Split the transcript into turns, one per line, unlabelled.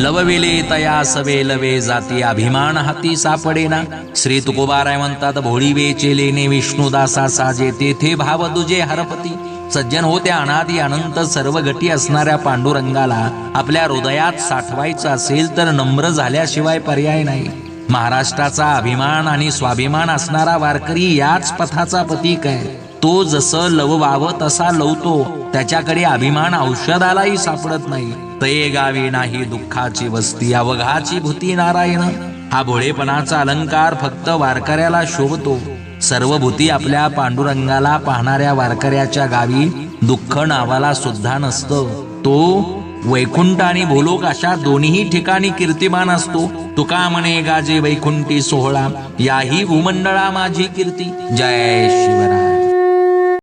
लवविले तया सवे लवे जाती अभिमान हाती सापडेना। श्री तुकोबाराय म्हणतात, भोळी वेचेलेने विष्णुदासा साजे तेथे भाव तुझे हरपती। सज्जन हो, त्या अनादी अनंत सर्व गटी असणाऱ्या पांडुरंगाला आपल्या हृदयात साठवायचं असेल तर नम्र झाल्याशिवाय पर्याय नाही। महाराष्ट्राचा अभिमान आणि स्वाभिमान असणारा वारकरी याच पथाचा पथिक आहे। तो जसं लववावं तसा लवतो, त्याच्याकडे अभिमान औषधालाही सापडत नाही। तये गावी नाही दुःखाची वस्ती, अवघाची भूती नारायण। हा भोळेपणाचा अलंकार फक्त वारकऱ्याला शोभतो। सर्व भूती आपल्या पांडुरंगाला पाहणाऱ्या वारकऱ्याच्या गावी दुःख नावाला सुद्धा नसतं। तो वैकुंठ आणि भूलोक अशा दोन्ही ठिकाणी कीर्तिमान असतो। तुका म्हणे गाजे वैकुंठी सोहळा, याही भूमंडळा माझी कीर्ती। जय शिवराय।